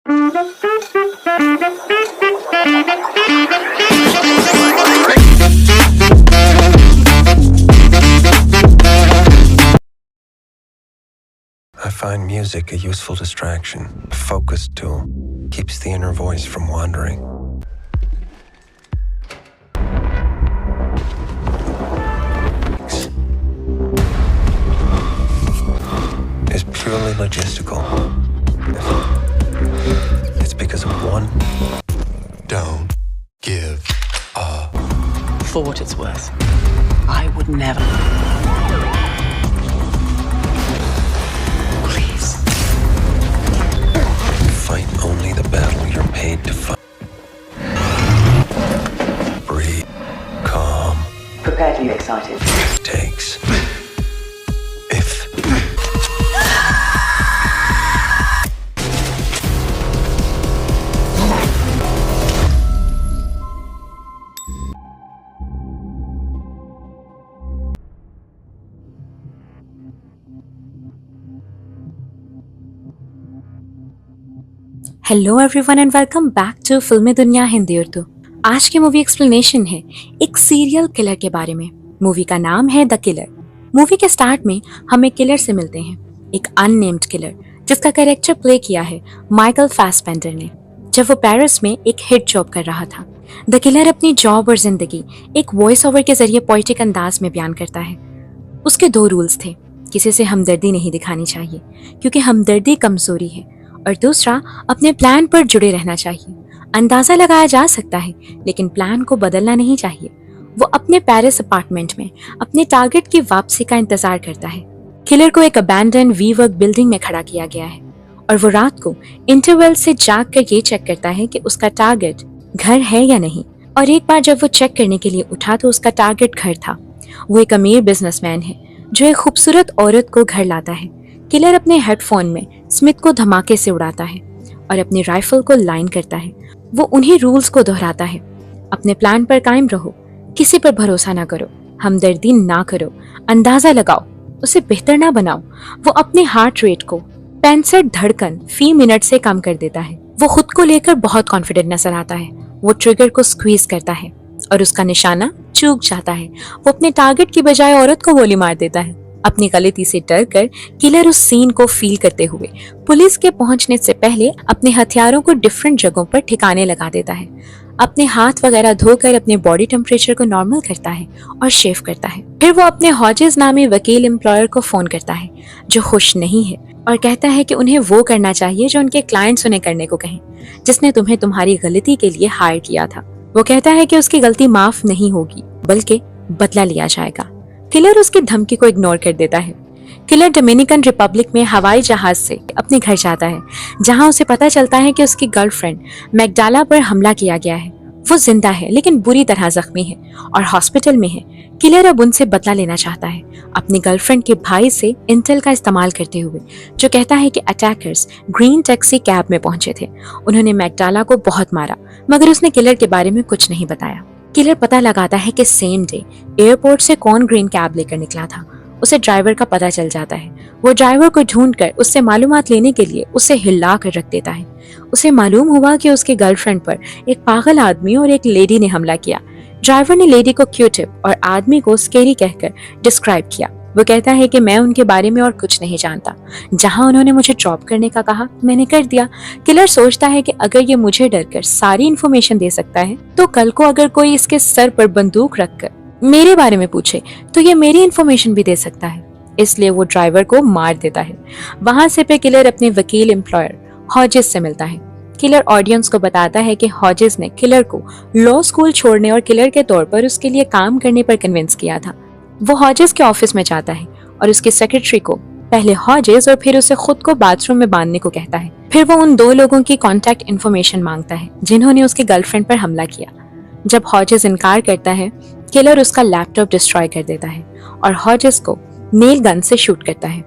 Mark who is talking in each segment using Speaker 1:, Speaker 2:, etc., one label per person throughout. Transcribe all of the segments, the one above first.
Speaker 1: I find music a useful distraction, a focus tool, keeps the inner voice from wandering. Is purely logistical. It's because of one.
Speaker 2: Don't give up.
Speaker 3: For what it's worth, I would never. Please.
Speaker 1: Fight only the battle you're paid to fight. Breathe. Calm.
Speaker 3: Prepare to be excited.
Speaker 1: Takes. If.
Speaker 4: Hello everyone and welcome back to Filmi Duniya Hindi Urdu. आज की movie explanation है एक serial killer के बारे में। Movie का नाम है द किलर। मूवी के स्टार्ट में हम एक किलर से मिलते हैं, एक अननेम्ड किलर जिसका कैरेक्टर प्ले किया है माइकल फासबेंडर ने, जब वो पेरिस में एक हिट जॉब कर रहा था। द किलर अपनी जॉब और जिंदगी एक वॉइस ओवर के जरिए पोएटिक अंदाज में बयान करता है। उसके दो रूल्स थे, किसी से हमदर्दी नहीं दिखानी चाहिए क्योंकि हमदर्दी कमजोरी है, और दूसरा अपने प्लान पर जुड़े रहना चाहिए। अंदाजा लगाया जा सकता है लेकिन प्लान को बदलना नहीं चाहिए। वो अपने पेरिस अपार्टमेंट में अपने टारगेट की वापसी का इंतजार करता है। किलर को एक अबैंडन वीवर्क बिल्डिंग में खड़ा किया गया है और वो रात को इंटरवल से जाग कर ये चेक करता है कि उसका टारगेट घर है या नहीं। और एक बार जब वो चेक करने के लिए उठा तो उसका टारगेट घर था। वो एक अमीर बिजनेसमैन है जो एक खूबसूरत औरत को घर लाता है। किलर अपने हेडफोन में स्मिथ को धमाके से उड़ाता है और अपनी राइफल को लाइन करता है। वो उन्हीं रूल्स को दोहराता है, अपने प्लान पर कायम रहो, किसी पर भरोसा ना करो, हमदर्दी ना करो, अंदाजा लगाओ, उसे बेहतर ना बनाओ। वो अपने हार्ट रेट को 65 धड़कन फी मिनट से कम कर देता है। वो खुद को लेकर बहुत कॉन्फिडेंट नजर आता है। वो ट्रिगर को स्क्वीज करता है और उसका निशाना चूक जाता है। वो अपने टारगेट की बजाय औरत को गोली मार देता है। अपनी गलती से डर कर किलर उस सीन को फील करते हुए पुलिस के पहुंचने से पहले अपने हथियारों को डिफरेंट जगहों पर ठिकाने लगा देता है। अपने हाथ वगैरह धोकर अपने बॉडी टेम्परेचर को नॉर्मल करता है और शेव करता है। फिर वो अपने हॉजेस नामी वकील एम्प्लॉयर को फोन करता है जो खुश नहीं है और कहता है कि उन्हें वो करना चाहिए जो उनके क्लाइंट्स उन्हें करने को कहें, जिसने तुम्हें तुम्हारी गलती के लिए हायर किया था। वो कहता है कि उसकी गलती माफ नहीं होगी बल्कि बदला लिया जाएगा। किलर उसकी धमकी को इग्नोर कर देता है। किलर डोमिनिकन रिपब्लिक में हवाई जहाज से अपने घर जाता है जहां उसे पता चलता है कि उसकी गर्लफ्रेंड मैगडाला पर हमला किया गया है। वो जिंदा है लेकिन बुरी तरह जख्मी है और हॉस्पिटल में है। किलर अब उनसे बदला लेना चाहता है अपनी गर्लफ्रेंड के भाई से इंटेल का इस्तेमाल करते हुए, जो कहता है कि अटैकर्स ग्रीन टैक्सी कैब में पहुंचे थे। उन्होंने मैगडाला को बहुत मारा मगर उसने किलर के बारे में कुछ नहीं बताया। किलर पता लगाता है कि सेम डे एयरपोर्ट से कौन ग्रीन कैब लेकर निकला था। उसे ड्राइवर का पता चल जाता है। वो ड्राइवर को ढूंढकर उससे मालूमात लेने के लिए उसे हिला कर रख देता है। उसे मालूम हुआ कि उसकी गर्लफ्रेंड पर एक पागल आदमी और एक लेडी ने हमला किया। ड्राइवर ने लेडी को क्यूटिप और आदमी को स्केरी कहकर डिस्क्राइब किया। वो कहता है कि मैं उनके बारे में और कुछ नहीं जानता। जहां उन्होंने मुझे ड्रॉप करने का कहा मैंने कर दिया। किलर सोचता है कि अगर ये मुझे डरकर सारी इन्फॉर्मेशन दे सकता है तो कल को अगर कोई इसके सर पर बंदूक रखकर मेरे बारे में पूछे तो ये मेरी इन्फॉर्मेशन भी दे सकता है। इसलिए वो ड्राइवर को मार देता है। वहां से पे किलर अपने वकील एम्प्लॉयर हॉजेस से मिलता है। किलर ऑडियंस को बताता है कि हॉजेस ने किलर को लॉ स्कूल छोड़ने और किलर के तौर पर उसके लिए काम करने पर कन्विंस किया था। वो हॉजेस के ऑफिस में जाता है और उसकी सेक्रेटरी को पहले हॉजेस और फिर उसे खुद को बाथरूम में बांधने को कहता है। फिर वो उन दो लोगों की कॉन्टैक्ट इन्फॉर्मेशन मांगता है जिन्होंने उसकी गर्लफ्रेंड पर हमला किया। जब हॉजेस इनकार करता है, किलर उसका लैपटॉप डिस्ट्रॉय कर देता है और हॉजेस को नेल गन से शूट करता है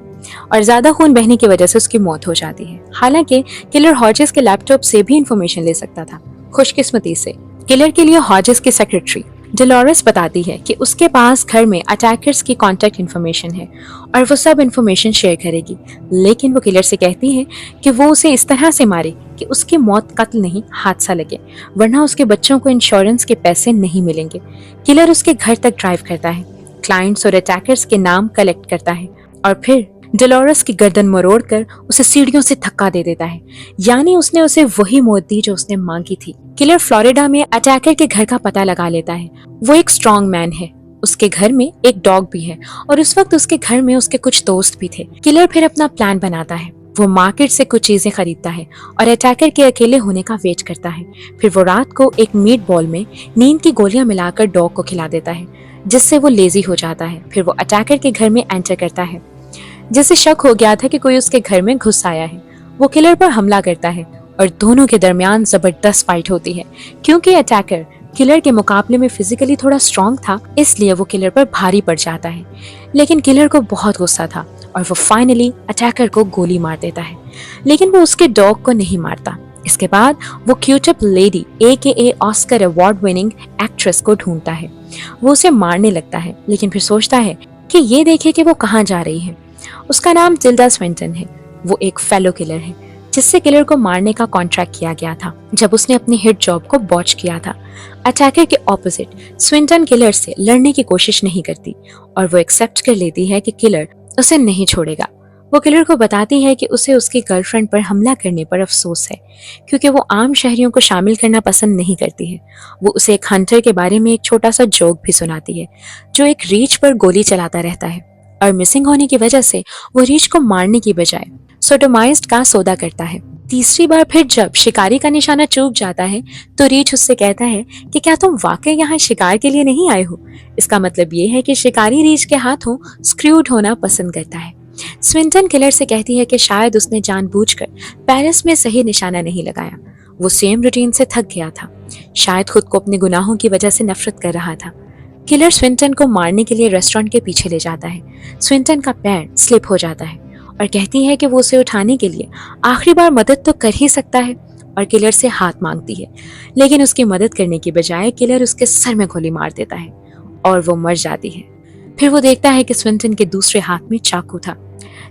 Speaker 4: और ज्यादा खून बहने की वजह से उसकी मौत हो जाती है। हालांकि किलर हॉजेस के लैपटॉप से भी इंफॉर्मेशन ले सकता था। खुशकिस्मती से किलर के लिए हॉजेस की सेक्रेटरी डेलोरेस बताती है कि उसके पास घर में अटैकर्स की कॉन्टैक्ट इन्फॉर्मेशन है और वो सब इन्फॉर्मेशन शेयर करेगी, लेकिन वो किलर से कहती है कि वो उसे इस तरह से मारे कि उसकी मौत कत्ल नहीं हादसा लगे, वरना उसके बच्चों को इंश्योरेंस के पैसे नहीं मिलेंगे। किलर उसके घर तक ड्राइव करता है, क्लाइंट्स और अटैकर्स के नाम कलेक्ट करता है और फिर डेलोरस की गर्दन मरोड़कर उसे सीढ़ियों से धक्का दे देता है। यानी उसने उसे वही मौत दी जो उसने मांगी थी। किलर फ्लोरिडा में अटैकर के घर का पता लगा लेता है। वो एक स्ट्रॉन्ग मैन है, उसके घर में एक डॉग भी है और उस वक्त उसके घर में उसके कुछ दोस्त भी थे। किलर फिर अपना प्लान बनाता है। वो मार्केट से कुछ चीजें खरीदता है और अटैकर के अकेले होने का वेट करता है। फिर वो रात को एक मीट बॉल में नींद की गोलियां मिलाकर डॉग को खिला देता है, जिससे वो लेजी हो जाता है। फिर वो अटैकर के घर में एंटर करता है, जिसे शक हो गया था कि कोई उसके घर में घुस आया है। वो किलर पर हमला करता है और दोनों के दरमियान जबरदस्त फाइट होती है। क्योंकि अटैकर किलर के मुकाबले में फिजिकली थोड़ा स्ट्रॉन्ग था, इसलिए वो किलर पर भारी पड़ जाता है। लेकिन किलर को बहुत गुस्सा था और वो फाइनली अटैकर को गोली मार देता है, लेकिन वो उसके डॉग को नहीं मारता। इसके बाद वो क्यूटअप lady AKA Oscar award winning actress को ढूंढता है। वो उसे मारने लगता है, लेकिन फिर सोचता है कि ये देखे कि वो कहाँ जा रही है। उसका नाम टिल्डा स्विंटन है। वो एक फेलो किलर है जिससे किलर को मारने का कॉन्ट्रैक्ट किया गया था जब उसने अपनी हिट जॉब को बॉच किया था। अटैकर के ऑपोजिट स्विंटन किलर से लड़ने की कोशिश नहीं करती और वो एक्सेप्ट कर लेती है कि किलर उसे नहीं छोड़ेगा। वो किलर को बताती है कि उसे उसकी गर्लफ्रेंड पर हमला करने पर अफसोस है, क्योंकि वो आम शहरियों को शामिल करना पसंद नहीं करती है। वो उसे एक हंटर के बारे में एक छोटा सा जोक भी सुनाती है, जो एक रीछ पर गोली चलाता रहता है और मिसिंग होने की वजह से वो रीछ को मारने की बजाय सोडोमाइज्ड का सौदा करता है। तीसरी बार फिर जब शिकारी का निशाना चूक जाता है तो रीछ उससे कहता है कि क्या तुम वाकई यहाँ शिकार के लिए नहीं आए हो। इसका मतलब ये है कि शिकारी रीछ के हाथों स्क्रूड होना पसंद करता है। स्विंटन किलर से कहती है कि शायद उसने जानबूझकर पेरिस में सही निशाना नहीं लगाया। वो सेम रूटीन से थक गया था, शायद खुद को अपने गुनाहों की वजह से नफरत कर रहा था। किलर स्विंटन को मारने के लिए रेस्टोरेंट के पीछे ले जाता है। स्विंटन का पैर स्लिप हो जाता है और कहती है कि वो उसे उठाने के लिए आखिरी बार मदद तो कर ही सकता है और किलर से हाथ मांगती है, लेकिन उसकी मदद करने की बजाय किलर उसके सर में गोली मार देता है और वो मर जाती है। फिर वो देखता है कि स्विंटन के दूसरे हाथ में चाकू था,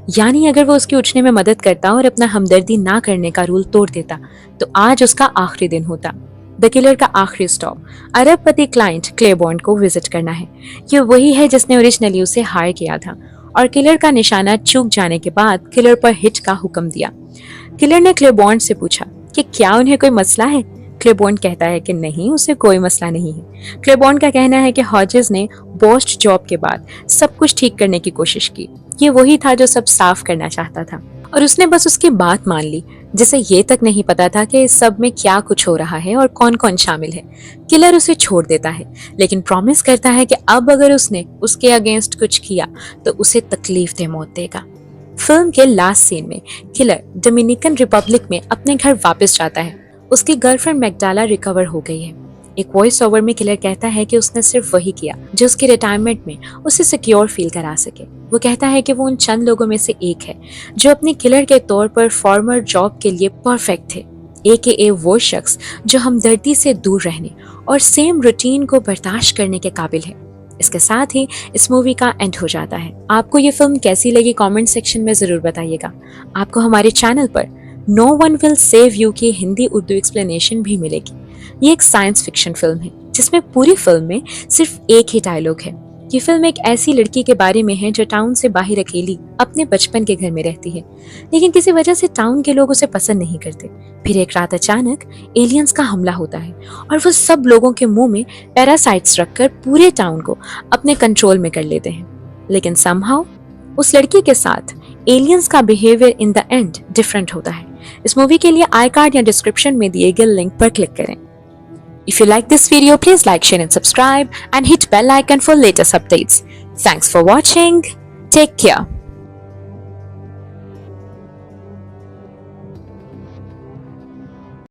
Speaker 4: यानी अगर वो उसके उठने में मदद करता और अपना हमदर्दी ना करने का रूल तोड़ देता तो आज उसका आखिरी दिन होता। द किलर का आखिरी स्टॉप अरबपति क्लाइंट क्लेबॉर्न को विजिट करना है। ये वही है जिसने ओरिजिनली उसे हायर किया था और किलर का निशाना चूक जाने के बाद किलर पर हिट का हुक्म दिया। किलर ने क्लेबॉर्न से पूछा कि क्या उन्हें कोई मसला है। क्लेबॉर्न कहता है कि नहीं, उसे कोई मसला नहीं है। क्लेबॉर्न का कहना है कि हॉजेस ने बोस्ट जॉब के बाद सब कुछ ठीक करने की कोशिश की। ये वही था जो सब साफ करना चाहता था और उसने बस उसकी बात मान ली, जिसे ये तक नहीं पता था कि इस सब में क्या कुछ हो रहा है और कौन कौन शामिल है। किलर उसे छोड़ देता है, लेकिन प्रॉमिस करता है कि अब अगर उसने उसके अगेंस्ट कुछ किया तो उसे तकलीफ दे मौत देगा। फिल्म के लास्ट सीन में किलर डोमिनिकन रिपब्लिक में अपने घर वापस जाता है। उसकी गर्लफ्रेंड मैगडाला रिकवर हो गई है। एक वॉइस ओवर में किलर कहता है कि उसने सिर्फ वही किया जो उसकी रिटायरमेंट में उसे सिक्योर फील करा सके। वो कहता है कि वो उन चंद लोगों में से एक है जो अपने किलर के तौर पर फॉर्मर जॉब के लिए परफेक्ट थे, AKA वो शख्स जो हमदर्दी से दूर रहने और सेम रूटीन को बर्दाश्त करने के काबिल है। इसके साथ ही इस मूवी का एंड हो जाता है। आपको ये फिल्म कैसी लगी कमेंट सेक्शन में जरूर बताइएगा। आपको हमारे चैनल पर no one will save you की हिंदी उर्दू एक्सप्लेनेशन भी मिलेगी। ये एक साइंस फिक्शन फिल्म है जिसमें पूरी फिल्म में सिर्फ एक ही डायलॉग है। ये फिल्म एक ऐसी लड़की के बारे में है जो टाउन से बाहर अकेली अपने बचपन के घर में रहती है, लेकिन किसी वजह से टाउन के लोग उसे पसंद नहीं करते। फिर एक रात अचानक एलियंस का हमला होता है और वो सब लोगों के मुंह में पैरासाइट्स रखकर पूरे टाउन को अपने कंट्रोल में कर लेते हैं। लेकिन समहाउ उस लड़की के साथ एलियंस का behaviour in the end different होता है। इस मूवी के लिए आई कार्ड या डिस्क्रिप्शन में दिए गए लिंक पर क्लिक करें। If you like this video, please like, share and subscribe and hit bell icon for latest updates. Thanks for watching. Take care.